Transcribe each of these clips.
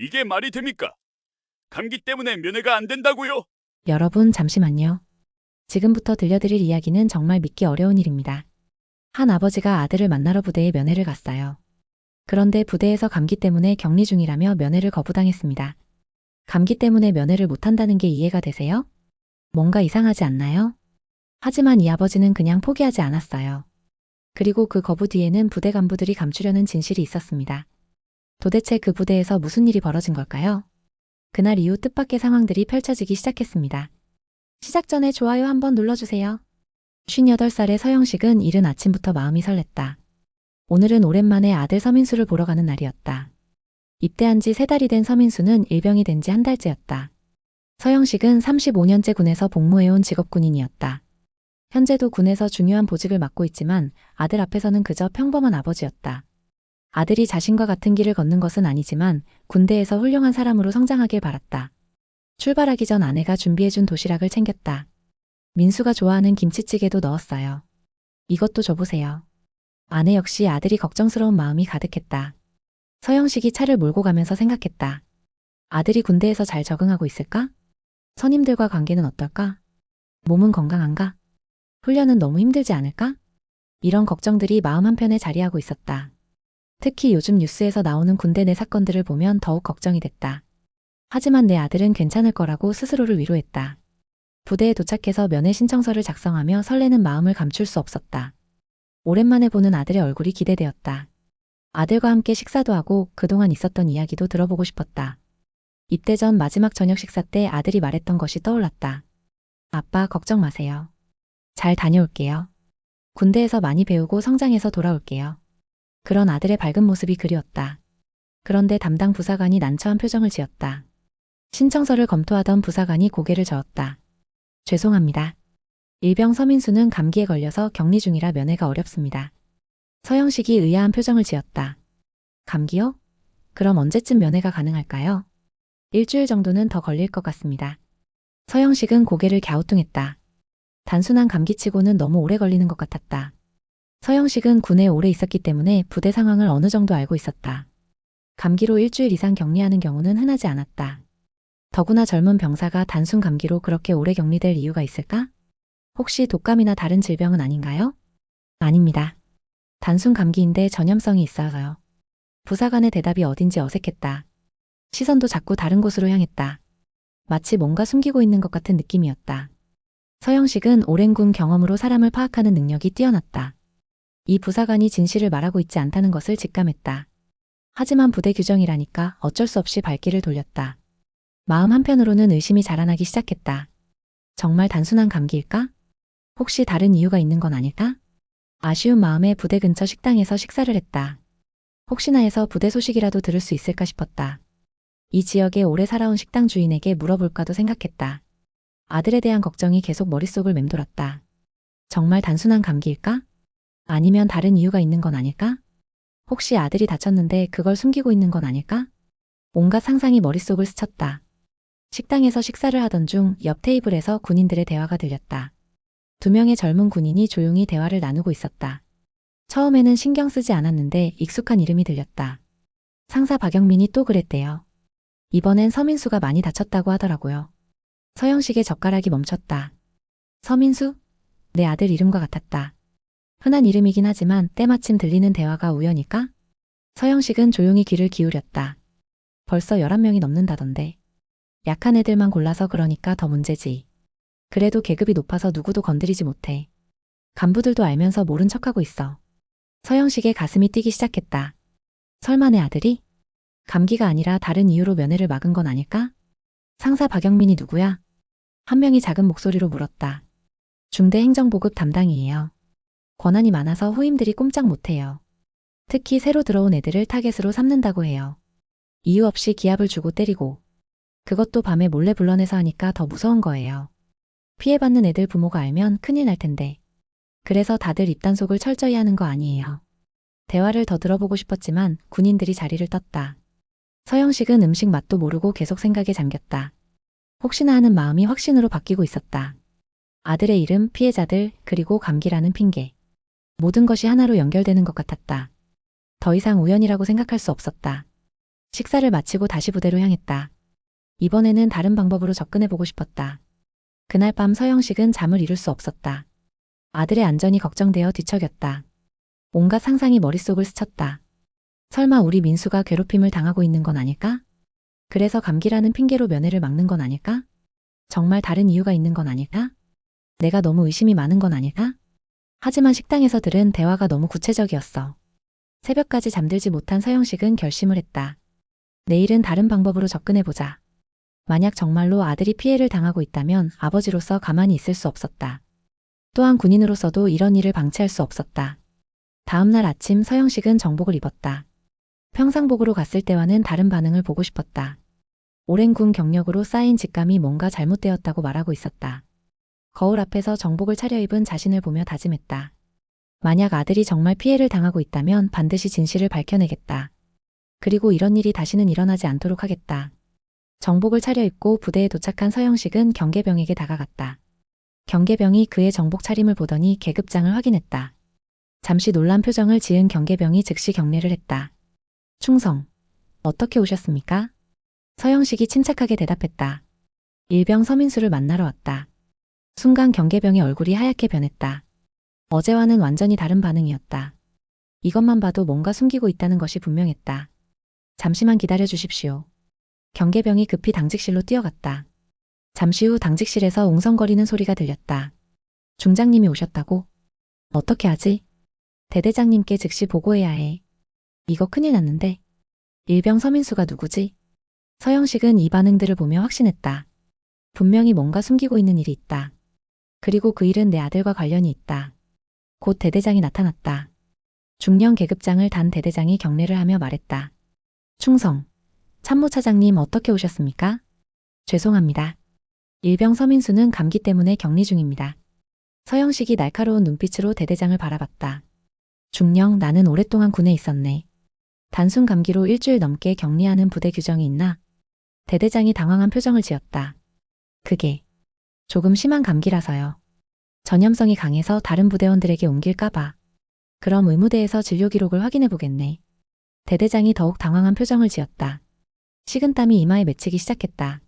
이게 말이 됩니까? 감기 때문에 면회가 안 된다고요? 여러분, 잠시만요. 지금부터 들려드릴 이야기는 정말 믿기 어려운 일입니다. 한 아버지가 아들을 만나러 부대에 면회를 갔어요. 그런데 부대에서 감기 때문에 격리 중이라며 면회를 거부당했습니다. 감기 때문에 면회를 못한다는 게 이해가 되세요? 뭔가 이상하지 않나요? 하지만 이 아버지는 그냥 포기하지 않았어요. 그리고 그 거부 뒤에는 부대 간부들이 감추려는 진실이 있었습니다. 도대체 그 부대에서 무슨 일이 벌어진 걸까요? 그날 이후 뜻밖의 상황들이 펼쳐지기 시작했습니다. 시작 전에 좋아요 한번 눌러주세요. 58살의 서영식은 이른 아침부터 마음이 설렜다. 오늘은 오랜만에 아들 서민수를 보러 가는 날이었다. 입대한 지 3달이 된 서민수는 일병이 된 지 한 달째였다. 서영식은 35년째 군에서 복무해온 직업군인이었다. 현재도 군에서 중요한 보직을 맡고 있지만 아들 앞에서는 그저 평범한 아버지였다. 아들이 자신과 같은 길을 걷는 것은 아니지만 군대에서 훌륭한 사람으로 성장하길 바랐다. 출발하기 전 아내가 준비해준 도시락을 챙겼다. 민수가 좋아하는 김치찌개도 넣었어요. 이것도 줘보세요. 아내 역시 아들이 걱정스러운 마음이 가득했다. 서영식이 차를 몰고 가면서 생각했다. 아들이 군대에서 잘 적응하고 있을까? 선임들과 관계는 어떨까? 몸은 건강한가? 훈련은 너무 힘들지 않을까? 이런 걱정들이 마음 한편에 자리하고 있었다. 특히 요즘 뉴스에서 나오는 군대 내 사건들을 보면 더욱 걱정이 됐다. 하지만 내 아들은 괜찮을 거라고 스스로를 위로했다. 부대에 도착해서 면회 신청서를 작성하며 설레는 마음을 감출 수 없었다. 오랜만에 보는 아들의 얼굴이 기대되었다. 아들과 함께 식사도 하고 그동안 있었던 이야기도 들어보고 싶었다. 입대 전 마지막 저녁 식사 때 아들이 말했던 것이 떠올랐다. 아빠, 걱정 마세요. 잘 다녀올게요. 군대에서 많이 배우고 성장해서 돌아올게요. 그런 아들의 밝은 모습이 그리웠다. 그런데 담당 부사관이 난처한 표정을 지었다. 신청서를 검토하던 부사관이 고개를 저었다. 죄송합니다. 일병 서민수는 감기에 걸려서 격리 중이라 면회가 어렵습니다. 서영식이 의아한 표정을 지었다. 감기요? 그럼 언제쯤 면회가 가능할까요? 일주일 정도는 더 걸릴 것 같습니다. 서영식은 고개를 갸우뚱했다. 단순한 감기치고는 너무 오래 걸리는 것 같았다. 서영식은 군에 오래 있었기 때문에 부대 상황을 어느 정도 알고 있었다. 감기로 일주일 이상 격리하는 경우는 흔하지 않았다. 더구나 젊은 병사가 단순 감기로 그렇게 오래 격리될 이유가 있을까? 혹시 독감이나 다른 질병은 아닌가요? 아닙니다. 단순 감기인데 전염성이 있어서요. 부사관의 대답이 어딘지 어색했다. 시선도 자꾸 다른 곳으로 향했다. 마치 뭔가 숨기고 있는 것 같은 느낌이었다. 서영식은 오랜 군 경험으로 사람을 파악하는 능력이 뛰어났다. 이 부사관이 진실을 말하고 있지 않다는 것을 직감했다. 하지만 부대 규정이라니까 어쩔 수 없이 발길을 돌렸다. 마음 한편으로는 의심이 자라나기 시작했다. 정말 단순한 감기일까? 혹시 다른 이유가 있는 건 아닐까? 아쉬운 마음에 부대 근처 식당에서 식사를 했다. 혹시나 해서 부대 소식이라도 들을 수 있을까 싶었다. 이 지역에 오래 살아온 식당 주인에게 물어볼까도 생각했다. 아들에 대한 걱정이 계속 머릿속을 맴돌았다. 정말 단순한 감기일까? 아니면 다른 이유가 있는 건 아닐까? 혹시 아들이 다쳤는데 그걸 숨기고 있는 건 아닐까? 온갖 상상이 머릿속을 스쳤다. 식당에서 식사를 하던 중 옆 테이블에서 군인들의 대화가 들렸다. 2명의 젊은 군인이 조용히 대화를 나누고 있었다. 처음에는 신경 쓰지 않았는데 익숙한 이름이 들렸다. 상사 박영민이 또 그랬대요. 이번엔 서민수가 많이 다쳤다고 하더라고요. 서영식의 젓가락이 멈췄다. 서민수? 내 아들 이름과 같았다. 흔한 이름이긴 하지만 때마침 들리는 대화가 우연일까? 서영식은 조용히 귀를 기울였다. 벌써 11명이 넘는다던데. 약한 애들만 골라서 그러니까 더 문제지. 그래도 계급이 높아서 누구도 건드리지 못해. 간부들도 알면서 모른 척하고 있어. 서영식의 가슴이 뛰기 시작했다. 설마 내 아들이? 감기가 아니라 다른 이유로 면회를 막은 건 아닐까? 상사 박영민이 누구야? 한 명이 작은 목소리로 물었다. 중대 행정보급 담당이에요. 권한이 많아서 후임들이 꼼짝 못해요. 특히 새로 들어온 애들을 타겟으로 삼는다고 해요. 이유 없이 기합을 주고 때리고. 그것도 밤에 몰래 불러내서 하니까 더 무서운 거예요. 피해받는 애들 부모가 알면 큰일 날 텐데. 그래서 다들 입단속을 철저히 하는 거 아니에요. 대화를 더 들어보고 싶었지만 군인들이 자리를 떴다. 서영식은 음식 맛도 모르고 계속 생각에 잠겼다. 혹시나 하는 마음이 확신으로 바뀌고 있었다. 아들의 이름, 피해자들, 그리고 감기라는 핑계. 모든 것이 하나로 연결되는 것 같았다. 더 이상 우연이라고 생각할 수 없었다. 식사를 마치고 다시 부대로 향했다. 이번에는 다른 방법으로 접근해보고 싶었다. 그날 밤 서영식은 잠을 이룰 수 없었다. 아들의 안전이 걱정되어 뒤척였다. 온갖 상상이 머릿속을 스쳤다. 설마 우리 민수가 괴롭힘을 당하고 있는 건 아닐까? 그래서 감기라는 핑계로 면회를 막는 건 아닐까? 정말 다른 이유가 있는 건 아닐까? 내가 너무 의심이 많은 건 아닐까? 하지만 식당에서 들은 대화가 너무 구체적이었어. 새벽까지 잠들지 못한 서영식은 결심을 했다. 내일은 다른 방법으로 접근해보자. 만약 정말로 아들이 피해를 당하고 있다면 아버지로서 가만히 있을 수 없었다. 또한 군인으로서도 이런 일을 방치할 수 없었다. 다음날 아침 서영식은 정복을 입었다. 평상복으로 갔을 때와는 다른 반응을 보고 싶었다. 오랜 군 경력으로 쌓인 직감이 뭔가 잘못되었다고 말하고 있었다. 거울 앞에서 정복을 차려입은 자신을 보며 다짐했다. 만약 아들이 정말 피해를 당하고 있다면 반드시 진실을 밝혀내겠다. 그리고 이런 일이 다시는 일어나지 않도록 하겠다. 정복을 차려입고 부대에 도착한 서영식은 경계병에게 다가갔다. 경계병이 그의 정복 차림을 보더니 계급장을 확인했다. 잠시 놀란 표정을 지은 경계병이 즉시 경례를 했다. 충성. 어떻게 오셨습니까? 서영식이 침착하게 대답했다. 일병 서민수를 만나러 왔다. 순간 경계병의 얼굴이 하얗게 변했다. 어제와는 완전히 다른 반응이었다. 이것만 봐도 뭔가 숨기고 있다는 것이 분명했다. 잠시만 기다려 주십시오. 경계병이 급히 당직실로 뛰어갔다. 잠시 후 당직실에서 웅성거리는 소리가 들렸다. 중장님이 오셨다고? 어떻게 하지? 대대장님께 즉시 보고해야 해. 이거 큰일 났는데. 일병 서민수가 누구지? 서영식은 이 반응들을 보며 확신했다. 분명히 뭔가 숨기고 있는 일이 있다. 그리고 그 일은 내 아들과 관련이 있다. 곧 대대장이 나타났다. 중령 계급장을 단 대대장이 경례를 하며 말했다. 충성. 참모차장님 어떻게 오셨습니까? 죄송합니다. 일병 서민수는 감기 때문에 격리 중입니다. 서영식이 날카로운 눈빛으로 대대장을 바라봤다. 중령 나는 오랫동안 군에 있었네. 단순 감기로 일주일 넘게 격리하는 부대 규정이 있나? 대대장이 당황한 표정을 지었다. 그게 조금 심한 감기라서요. 전염성이 강해서 다른 부대원들에게 옮길까봐. 그럼 의무대에서 진료 기록을 확인해 보겠네. 대대장이 더욱 당황한 표정을 지었다. 식은땀이 이마에 맺히기 시작했다.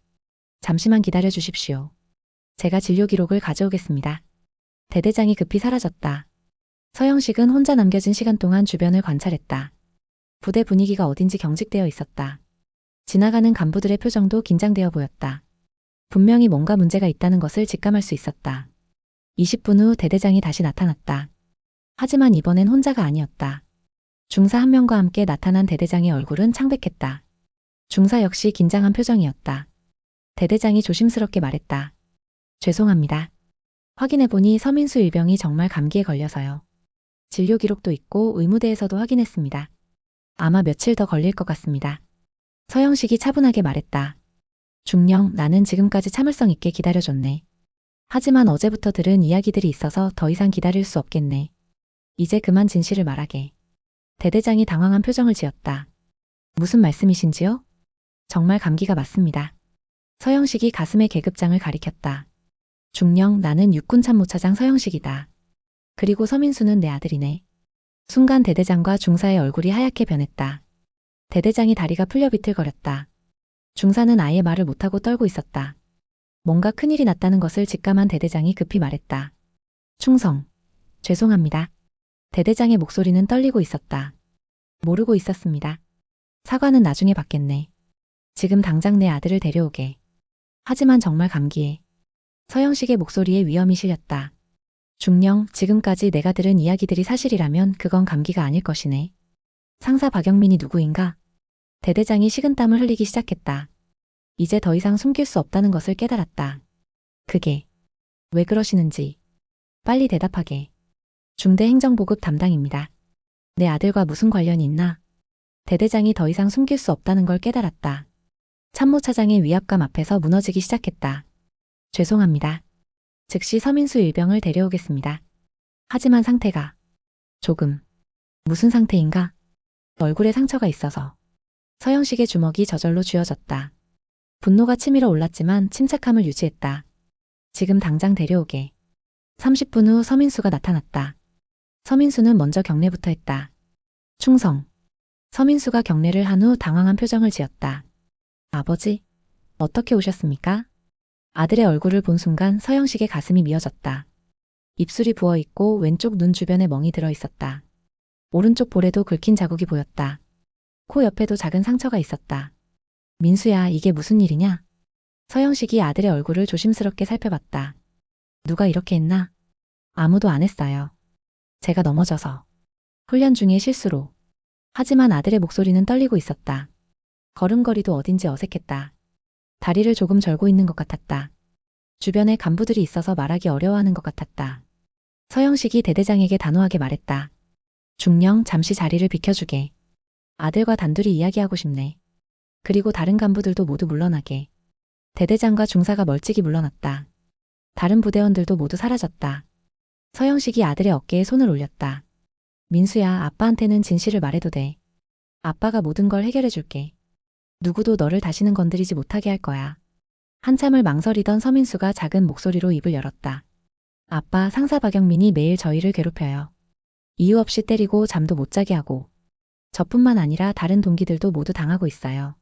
잠시만 기다려 주십시오. 제가 진료 기록을 가져오겠습니다. 대대장이 급히 사라졌다. 서영식은 혼자 남겨진 시간 동안 주변을 관찰했다. 부대 분위기가 어딘지 경직되어 있었다. 지나가는 간부들의 표정도 긴장되어 보였다. 분명히 뭔가 문제가 있다는 것을 직감할 수 있었다. 20분 후 대대장이 다시 나타났다. 하지만 이번엔 혼자가 아니었다. 중사 한 명과 함께 나타난 대대장의 얼굴은 창백했다. 중사 역시 긴장한 표정이었다. 대대장이 조심스럽게 말했다. 죄송합니다. 확인해보니 서민수 일병이 정말 감기에 걸려서요. 진료 기록도 있고 의무대에서도 확인했습니다. 아마 며칠 더 걸릴 것 같습니다. 서영식이 차분하게 말했다. 중령, 나는 지금까지 참을성 있게 기다려줬네. 하지만 어제부터 들은 이야기들이 있어서 더 이상 기다릴 수 없겠네. 이제 그만 진실을 말하게. 대대장이 당황한 표정을 지었다. 무슨 말씀이신지요? 정말 감기가 맞습니다. 서영식이 가슴에 계급장을 가리켰다. 중령, 나는 육군 참모차장 서영식이다. 그리고 서민수는 내 아들이네. 순간 대대장과 중사의 얼굴이 하얗게 변했다. 대대장이 다리가 풀려 비틀거렸다. 중사는 아예 말을 못하고 떨고 있었다. 뭔가 큰일이 났다는 것을 직감한 대대장이 급히 말했다. 충성. 죄송합니다. 대대장의 목소리는 떨리고 있었다. 모르고 있었습니다. 사과는 나중에 받겠네. 지금 당장 내 아들을 데려오게. 하지만 정말 감기에. 서영식의 목소리에 위험이 실렸다. 중령, 지금까지 내가 들은 이야기들이 사실이라면 그건 감기가 아닐 것이네. 상사 박영민이 누구인가? 대대장이 식은땀을 흘리기 시작했다. 이제 더 이상 숨길 수 없다는 것을 깨달았다. 그게 왜 그러시는지 빨리 대답하게. 중대 행정보급 담당입니다. 내 아들과 무슨 관련이 있나? 대대장이 더 이상 숨길 수 없다는 걸 깨달았다. 참모차장의 위압감 앞에서 무너지기 시작했다. 죄송합니다. 즉시 서민수 일병을 데려오겠습니다. 하지만 상태가 조금 무슨 상태인가? 얼굴에 상처가 있어서. 서영식의 주먹이 저절로 쥐어졌다. 분노가 치밀어 올랐지만 침착함을 유지했다. 지금 당장 데려오게. 30분 후 서민수가 나타났다. 서민수는 먼저 경례부터 했다. 충성. 서민수가 경례를 한 후 당황한 표정을 지었다. 아버지, 어떻게 오셨습니까? 아들의 얼굴을 본 순간 서영식의 가슴이 미어졌다. 입술이 부어있고 왼쪽 눈 주변에 멍이 들어 있었다. 오른쪽 볼에도 긁힌 자국이 보였다. 코 옆에도 작은 상처가 있었다. 민수야, 이게 무슨 일이냐? 서영식이 아들의 얼굴을 조심스럽게 살펴봤다. 누가 이렇게 했나? 아무도 안 했어요. 제가 넘어져서. 훈련 중에 실수로. 하지만 아들의 목소리는 떨리고 있었다. 걸음걸이도 어딘지 어색했다. 다리를 조금 절고 있는 것 같았다. 주변에 간부들이 있어서 말하기 어려워하는 것 같았다. 서영식이 대대장에게 단호하게 말했다. 중령, 잠시 자리를 비켜주게. 아들과 단둘이 이야기하고 싶네. 그리고 다른 간부들도 모두 물러나게. 대대장과 중사가 멀찍이 물러났다. 다른 부대원들도 모두 사라졌다. 서영식이 아들의 어깨에 손을 올렸다. 민수야, 아빠한테는 진실을 말해도 돼. 아빠가 모든 걸 해결해 줄게. 누구도 너를 다시는 건드리지 못하게 할 거야. 한참을 망설이던 서민수가 작은 목소리로 입을 열었다. 아빠, 상사 박영민이 매일 저희를 괴롭혀요. 이유 없이 때리고 잠도 못 자게 하고. 저뿐만 아니라 다른 동기들도 모두 당하고 있어요.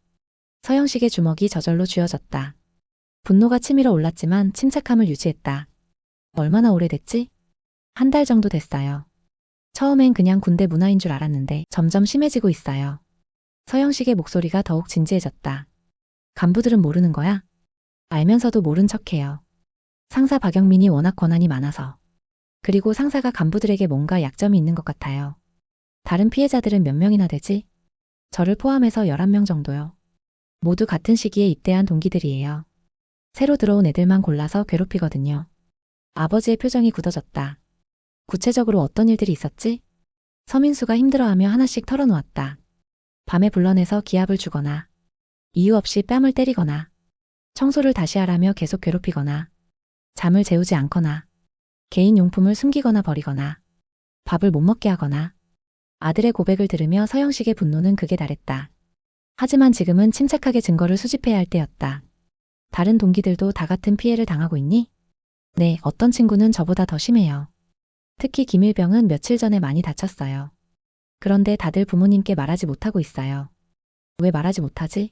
서영식의 주먹이 저절로 쥐어졌다. 분노가 치밀어 올랐지만 침착함을 유지했다. 얼마나 오래됐지? 한 달 정도 됐어요. 처음엔 그냥 군대 문화인 줄 알았는데 점점 심해지고 있어요. 서영식의 목소리가 더욱 진지해졌다. 간부들은 모르는 거야? 알면서도 모른 척해요. 상사 박영민이 워낙 권한이 많아서. 그리고 상사가 간부들에게 뭔가 약점이 있는 것 같아요. 다른 피해자들은 몇 명이나 되지? 저를 포함해서 11명 정도요. 모두 같은 시기에 입대한 동기들이에요. 새로 들어온 애들만 골라서 괴롭히거든요. 아버지의 표정이 굳어졌다. 구체적으로 어떤 일들이 있었지? 서민수가 힘들어하며 하나씩 털어놓았다. 밤에 불러내서 기합을 주거나, 이유 없이 뺨을 때리거나, 청소를 다시 하라며 계속 괴롭히거나, 잠을 재우지 않거나, 개인 용품을 숨기거나 버리거나, 밥을 못 먹게 하거나. 아들의 고백을 들으며 서영식의 분노는 극에 달했다. 하지만 지금은 침착하게 증거를 수집해야 할 때였다. 다른 동기들도 다 같은 피해를 당하고 있니? 네, 어떤 친구는 저보다 더 심해요. 특히 김일병은 며칠 전에 많이 다쳤어요. 그런데 다들 부모님께 말하지 못하고 있어요. 왜 말하지 못하지?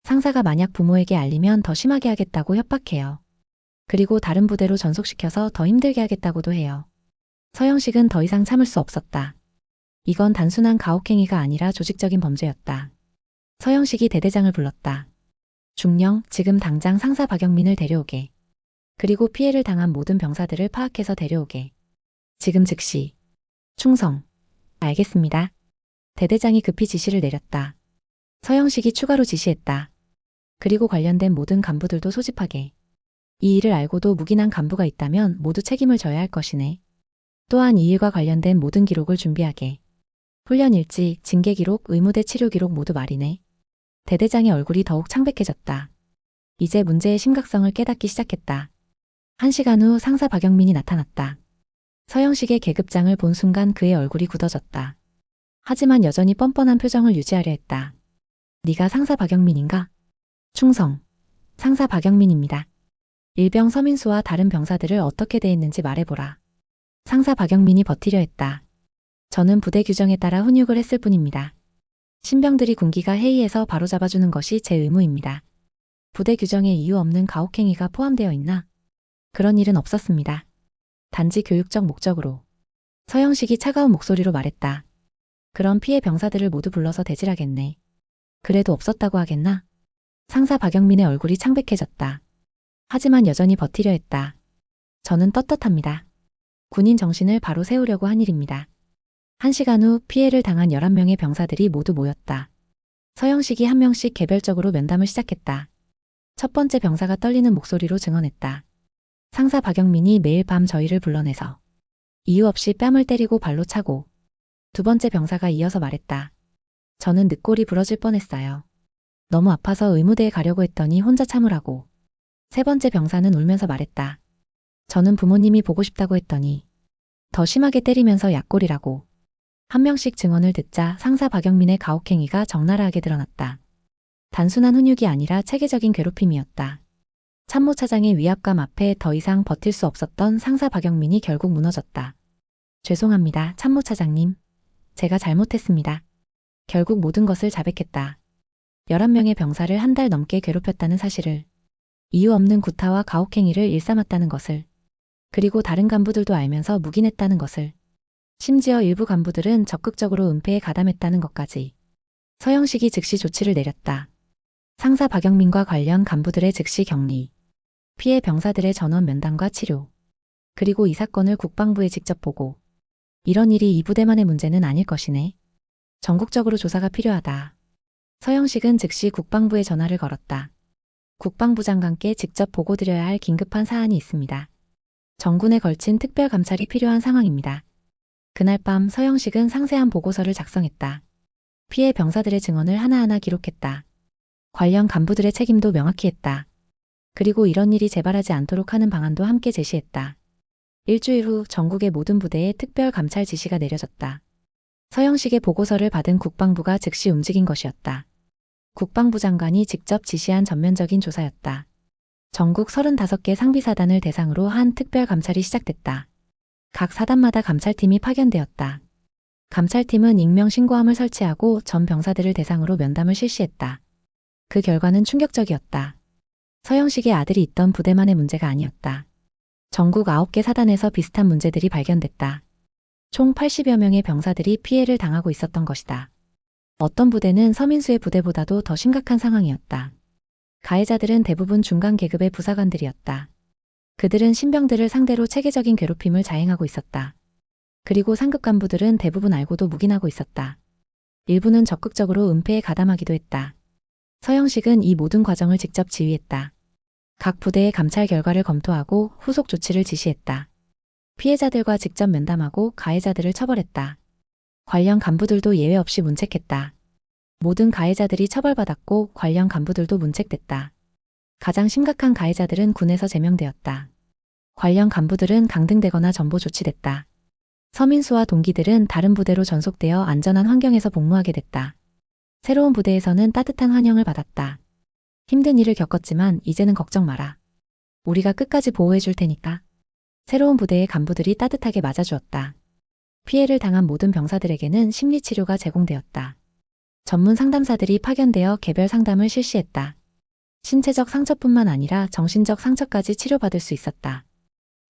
상사가 만약 부모에게 알리면 더 심하게 하겠다고 협박해요. 그리고 다른 부대로 전속시켜서 더 힘들게 하겠다고도 해요. 서영식은 더 이상 참을 수 없었다. 이건 단순한 가혹행위가 아니라 조직적인 범죄였다. 서영식이 대대장을 불렀다. 중령, 지금 당장 상사 박영민을 데려오게. 그리고 피해를 당한 모든 병사들을 파악해서 데려오게. 지금 즉시. 충성. 알겠습니다. 대대장이 급히 지시를 내렸다. 서영식이 추가로 지시했다. 그리고 관련된 모든 간부들도 소집하게. 이 일을 알고도 묵인한 간부가 있다면 모두 책임을 져야 할 것이네. 또한 이 일과 관련된 모든 기록을 준비하게. 훈련 일지, 징계 기록, 의무대 치료 기록 모두 말이네. 대대장의 얼굴이 더욱 창백해졌다. 이제 문제의 심각성을 깨닫기 시작했다. 1시간 후 상사 박영민이 나타났다. 서영식의 계급장을 본 순간 그의 얼굴이 굳어졌다. 하지만 여전히 뻔뻔한 표정을 유지하려 했다. 네가 상사 박영민인가? 충성. 상사 박영민입니다. 일병 서민수와 다른 병사들을 어떻게 대했는지 말해보라. 상사 박영민이 버티려 했다. 저는 부대 규정에 따라 훈육을 했을 뿐입니다. 신병들이 군기가 해이해서 바로잡아주는 것이 제 의무입니다. 부대 규정에 이유 없는 가혹행위가 포함되어 있나? 그런 일은 없었습니다. 단지 교육적 목적으로. 서영식이 차가운 목소리로 말했다. 그럼 피해 병사들을 모두 불러서 대질하겠네. 그래도 없었다고 하겠나? 상사 박영민의 얼굴이 창백해졌다. 하지만 여전히 버티려 했다. 저는 떳떳합니다. 군인 정신을 바로 세우려고 한 일입니다. 1시간 후 피해를 당한 11명의 병사들이 모두 모였다. 서영식이 한 명씩 개별적으로 면담을 시작했다. 첫 번째 병사가 떨리는 목소리로 증언했다. 상사 박영민이 매일 밤 저희를 불러내서 이유 없이 뺨을 때리고 발로 차고. 두 번째 병사가 이어서 말했다. 저는 늑골이 부러질 뻔했어요. 너무 아파서 의무대에 가려고 했더니 혼자 참으라고. 세 번째 병사는 울면서 말했다. 저는 부모님이 보고 싶다고 했더니 더 심하게 때리면서 약골이라고. 한 명씩 증언을 듣자 상사 박영민의 가혹행위가 적나라하게 드러났다. 단순한 훈육이 아니라 체계적인 괴롭힘이었다. 참모차장의 위압감 앞에 더 이상 버틸 수 없었던 상사 박영민이 결국 무너졌다. 죄송합니다, 참모차장님. 제가 잘못했습니다. 결국 모든 것을 자백했다. 11명의 병사를 한 달 넘게 괴롭혔다는 사실을, 이유 없는 구타와 가혹행위를 일삼았다는 것을, 그리고 다른 간부들도 알면서 묵인했다는 것을, 심지어 일부 간부들은 적극적으로 은폐에 가담했다는 것까지. 서영식이 즉시 조치를 내렸다. 상사 박영민과 관련 간부들의 즉시 격리, 피해 병사들의 전원 면담과 치료, 그리고 이 사건을 국방부에 직접 보고. 이런 일이 이 부대만의 문제는 아닐 것이네. 전국적으로 조사가 필요하다. 서영식은 즉시 국방부에 전화를 걸었다. 국방부 장관께 직접 보고드려야 할 긴급한 사안이 있습니다. 전군에 걸친 특별 감찰이 필요한 상황입니다. 그날 밤 서영식은 상세한 보고서를 작성했다. 피해 병사들의 증언을 하나하나 기록했다. 관련 간부들의 책임도 명확히 했다. 그리고 이런 일이 재발하지 않도록 하는 방안도 함께 제시했다. 일주일 후 전국의 모든 부대에 특별 감찰 지시가 내려졌다. 서영식의 보고서를 받은 국방부가 즉시 움직인 것이었다. 국방부 장관이 직접 지시한 전면적인 조사였다. 전국 35개 상비사단을 대상으로 한 특별 감찰이 시작됐다. 각 사단마다 감찰팀이 파견되었다. 감찰팀은 익명 신고함을 설치하고 전 병사들을 대상으로 면담을 실시했다. 그 결과는 충격적이었다. 서영식의 아들이 있던 부대만의 문제가 아니었다. 전국 9개 사단에서 비슷한 문제들이 발견됐다. 총 80여 명의 병사들이 피해를 당하고 있었던 것이다. 어떤 부대는 서민수의 부대보다도 더 심각한 상황이었다. 가해자들은 대부분 중간 계급의 부사관들이었다. 그들은 신병들을 상대로 체계적인 괴롭힘을 자행하고 있었다. 그리고 상급 간부들은 대부분 알고도 묵인하고 있었다. 일부는 적극적으로 은폐에 가담하기도 했다. 서영식은 이 모든 과정을 직접 지휘했다. 각 부대의 감찰 결과를 검토하고 후속 조치를 지시했다. 피해자들과 직접 면담하고 가해자들을 처벌했다. 관련 간부들도 예외 없이 문책했다. 모든 가해자들이 처벌받았고 관련 간부들도 문책됐다. 가장 심각한 가해자들은 군에서 제명되었다. 관련 간부들은 강등되거나 전보 조치됐다. 서민수와 동기들은 다른 부대로 전속되어 안전한 환경에서 복무하게 됐다. 새로운 부대에서는 따뜻한 환영을 받았다. 힘든 일을 겪었지만 이제는 걱정 마라. 우리가 끝까지 보호해 줄 테니까. 새로운 부대의 간부들이 따뜻하게 맞아주었다. 피해를 당한 모든 병사들에게는 심리치료가 제공되었다. 전문 상담사들이 파견되어 개별 상담을 실시했다. 신체적 상처뿐만 아니라 정신적 상처까지 치료받을 수 있었다.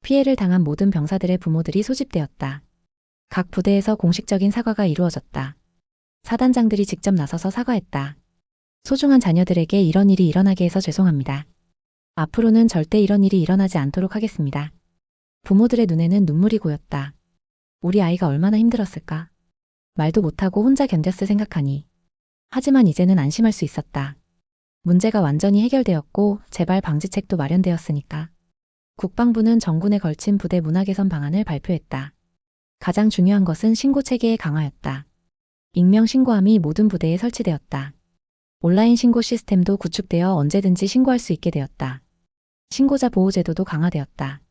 피해를 당한 모든 병사들의 부모들이 소집되었다. 각 부대에서 공식적인 사과가 이루어졌다. 사단장들이 직접 나서서 사과했다. 소중한 자녀들에게 이런 일이 일어나게 해서 죄송합니다. 앞으로는 절대 이런 일이 일어나지 않도록 하겠습니다. 부모들의 눈에는 눈물이 고였다. 우리 아이가 얼마나 힘들었을까? 말도 못하고 혼자 견뎠을 생각하니. 하지만 이제는 안심할 수 있었다. 문제가 완전히 해결되었고 재발 방지책도 마련되었으니까. 국방부는 전군에 걸친 부대 문화 개선 방안을 발표했다. 가장 중요한 것은 신고 체계의 강화였다. 익명 신고함이 모든 부대에 설치되었다. 온라인 신고 시스템도 구축되어 언제든지 신고할 수 있게 되었다. 신고자 보호 제도도 강화되었다.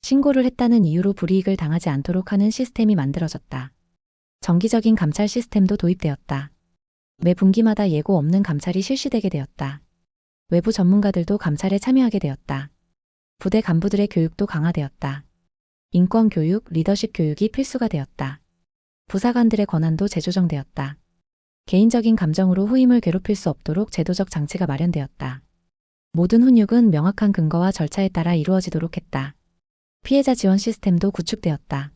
신고를 했다는 이유로 불이익을 당하지 않도록 하는 시스템이 만들어졌다. 정기적인 감찰 시스템도 도입되었다. 매 분기마다 예고 없는 감찰이 실시되게 되었다. 외부 전문가들도 감찰에 참여하게 되었다. 부대 간부들의 교육도 강화되었다. 인권 교육, 리더십 교육이 필수가 되었다. 부사관들의 권한도 재조정되었다. 개인적인 감정으로 후임을 괴롭힐 수 없도록 제도적 장치가 마련되었다. 모든 훈육은 명확한 근거와 절차에 따라 이루어지도록 했다. 피해자 지원 시스템도 구축되었다.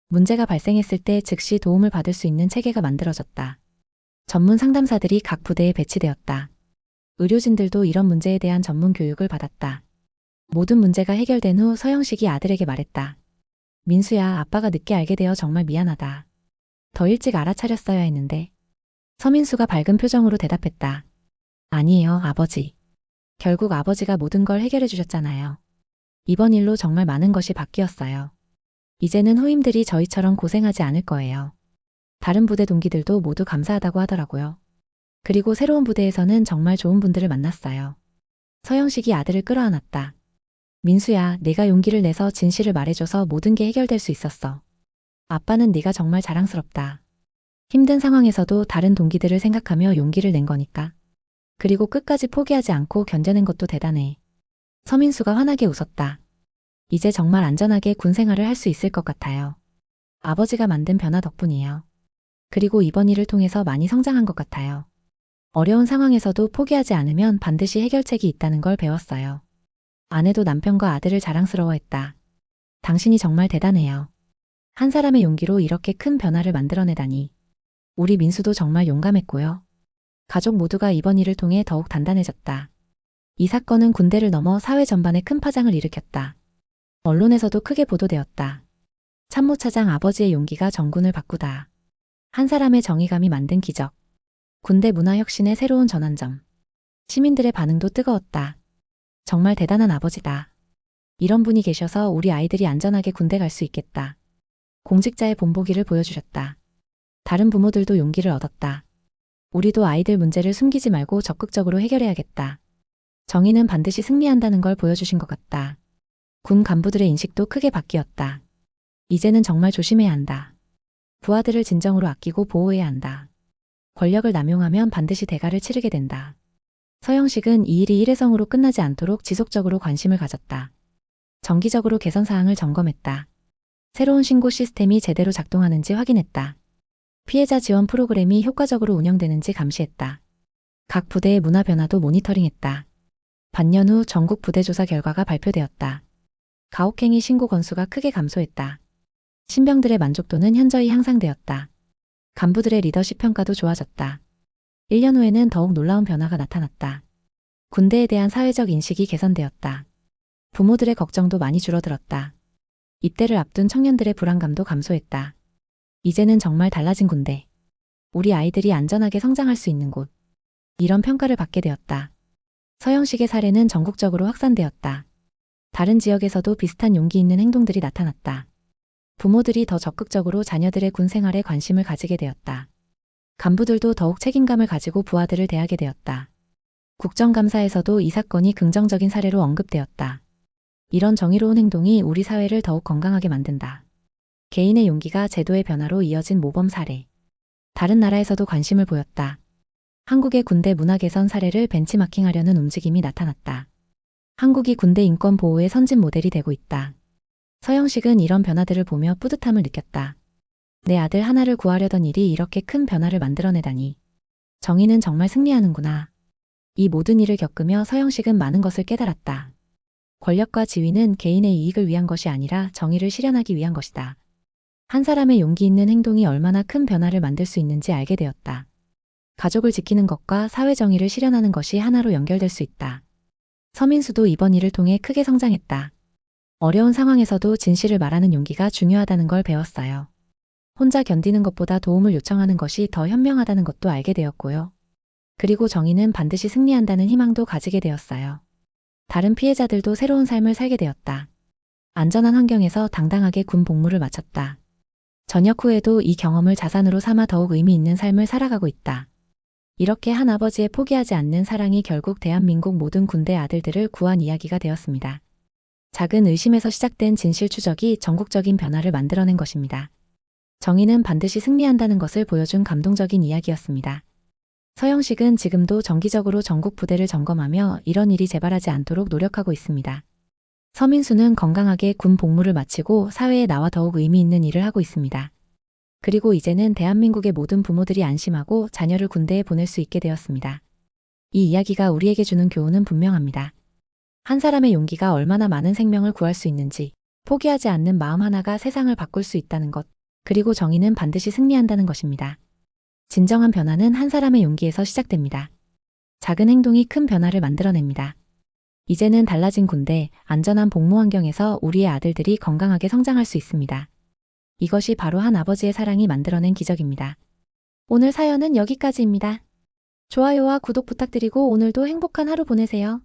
문제가 발생했을 때 즉시 도움을 받을 수 있는 체계가 만들어졌다. 전문 상담사들이 각 부대에 배치되었다. 의료진들도 이런 문제에 대한 전문 교육을 받았다. 모든 문제가 해결된 후 서영식이 아들에게 말했다. 민수야, 아빠가 늦게 알게 되어 정말 미안하다. 더 일찍 알아차렸어야 했는데. 서민수가 밝은 표정으로 대답했다. 아니에요, 아버지. 결국 아버지가 모든 걸 해결해 주셨잖아요. 이번 일로 정말 많은 것이 바뀌었어요. 이제는 후임들이 저희처럼 고생하지 않을 거예요. 다른 부대 동기들도 모두 감사하다고 하더라고요. 그리고 새로운 부대에서는 정말 좋은 분들을 만났어요. 서영식이 아들을 끌어안았다. 민수야, 내가 용기를 내서 진실을 말해줘서 모든 게 해결될 수 있었어. 아빠는 네가 정말 자랑스럽다. 힘든 상황에서도 다른 동기들을 생각하며 용기를 낸 거니까. 그리고 끝까지 포기하지 않고 견뎌낸 것도 대단해. 서민수가 환하게 웃었다. 이제 정말 안전하게 군 생활을 할 수 있을 것 같아요. 아버지가 만든 변화 덕분이에요. 그리고 이번 일을 통해서 많이 성장한 것 같아요. 어려운 상황에서도 포기하지 않으면 반드시 해결책이 있다는 걸 배웠어요. 아내도 남편과 아들을 자랑스러워했다. 당신이 정말 대단해요. 한 사람의 용기로 이렇게 큰 변화를 만들어내다니. 우리 민수도 정말 용감했고요. 가족 모두가 이번 일을 통해 더욱 단단해졌다. 이 사건은 군대를 넘어 사회 전반에 큰 파장을 일으켰다. 언론에서도 크게 보도되었다. 참모차장 아버지의 용기가 정군을 바꾸다. 한 사람의 정의감이 만든 기적. 군대 문화 혁신의 새로운 전환점. 시민들의 반응도 뜨거웠다. 정말 대단한 아버지다. 이런 분이 계셔서 우리 아이들이 안전하게 군대 갈 수 있겠다. 공직자의 본보기를 보여주셨다. 다른 부모들도 용기를 얻었다. 우리도 아이들 문제를 숨기지 말고 적극적으로 해결해야겠다. 정의는 반드시 승리한다는 걸 보여주신 것 같다. 군 간부들의 인식도 크게 바뀌었다. 이제는 정말 조심해야 한다. 부하들을 진정으로 아끼고 보호해야 한다. 권력을 남용하면 반드시 대가를 치르게 된다. 서영식은 이 일이 일회성으로 끝나지 않도록 지속적으로 관심을 가졌다. 정기적으로 개선 사항을 점검했다. 새로운 신고 시스템이 제대로 작동하는지 확인했다. 피해자 지원 프로그램이 효과적으로 운영되는지 감시했다. 각 부대의 문화 변화도 모니터링했다. 반년 후 전국 부대 조사 결과가 발표되었다. 가혹행위 신고 건수가 크게 감소했다. 신병들의 만족도는 현저히 향상되었다. 간부들의 리더십 평가도 좋아졌다. 1년 후에는 더욱 놀라운 변화가 나타났다. 군대에 대한 사회적 인식이 개선되었다. 부모들의 걱정도 많이 줄어들었다. 입대를 앞둔 청년들의 불안감도 감소했다. 이제는 정말 달라진 군대. 우리 아이들이 안전하게 성장할 수 있는 곳. 이런 평가를 받게 되었다. 서영식의 사례는 전국적으로 확산되었다. 다른 지역에서도 비슷한 용기 있는 행동들이 나타났다. 부모들이 더 적극적으로 자녀들의 군 생활에 관심을 가지게 되었다. 간부들도 더욱 책임감을 가지고 부하들을 대하게 되었다. 국정감사에서도 이 사건이 긍정적인 사례로 언급되었다. 이런 정의로운 행동이 우리 사회를 더욱 건강하게 만든다. 개인의 용기가 제도의 변화로 이어진 모범 사례. 다른 나라에서도 관심을 보였다. 한국의 군대 문화 개선 사례를 벤치마킹하려는 움직임이 나타났다. 한국이 군대 인권 보호의 선진 모델이 되고 있다. 서영식은 이런 변화들을 보며 뿌듯함을 느꼈다. 내 아들 하나를 구하려던 일이 이렇게 큰 변화를 만들어내다니. 정의는 정말 승리하는구나. 이 모든 일을 겪으며 서영식은 많은 것을 깨달았다. 권력과 지위는 개인의 이익을 위한 것이 아니라 정의를 실현하기 위한 것이다. 한 사람의 용기 있는 행동이 얼마나 큰 변화를 만들 수 있는지 알게 되었다. 가족을 지키는 것과 사회 정의를 실현하는 것이 하나로 연결될 수 있다. 서민수도 이번 일을 통해 크게 성장했다. 어려운 상황에서도 진실을 말하는 용기가 중요하다는 걸 배웠어요. 혼자 견디는 것보다 도움을 요청하는 것이 더 현명하다는 것도 알게 되었고요. 그리고 정의는 반드시 승리한다는 희망도 가지게 되었어요. 다른 피해자들도 새로운 삶을 살게 되었다. 안전한 환경에서 당당하게 군 복무를 마쳤다. 전역 후에도 이 경험을 자산으로 삼아 더욱 의미 있는 삶을 살아가고 있다. 이렇게 한 아버지의 포기하지 않는 사랑이 결국 대한민국 모든 군대 아들들을 구한 이야기가 되었습니다. 작은 의심에서 시작된 진실 추적이 전국적인 변화를 만들어낸 것입니다. 정의는 반드시 승리한다는 것을 보여준 감동적인 이야기였습니다. 서영식은 지금도 정기적으로 전국 부대를 점검하며 이런 일이 재발하지 않도록 노력하고 있습니다. 서민수는 건강하게 군 복무를 마치고 사회에 나와 더욱 의미 있는 일을 하고 있습니다. 그리고 이제는 대한민국의 모든 부모들이 안심하고 자녀를 군대에 보낼 수 있게 되었습니다. 이 이야기가 우리에게 주는 교훈은 분명합니다. 한 사람의 용기가 얼마나 많은 생명을 구할 수 있는지, 포기하지 않는 마음 하나가 세상을 바꿀 수 있다는 것, 그리고 정의는 반드시 승리한다는 것입니다. 진정한 변화는 한 사람의 용기에서 시작됩니다. 작은 행동이 큰 변화를 만들어냅니다. 이제는 달라진 군대, 안전한 복무 환경에서 우리의 아들들이 건강하게 성장할 수 있습니다. 이것이 바로 한 아버지의 사랑이 만들어낸 기적입니다. 오늘 사연은 여기까지입니다. 좋아요와 구독 부탁드리고 오늘도 행복한 하루 보내세요.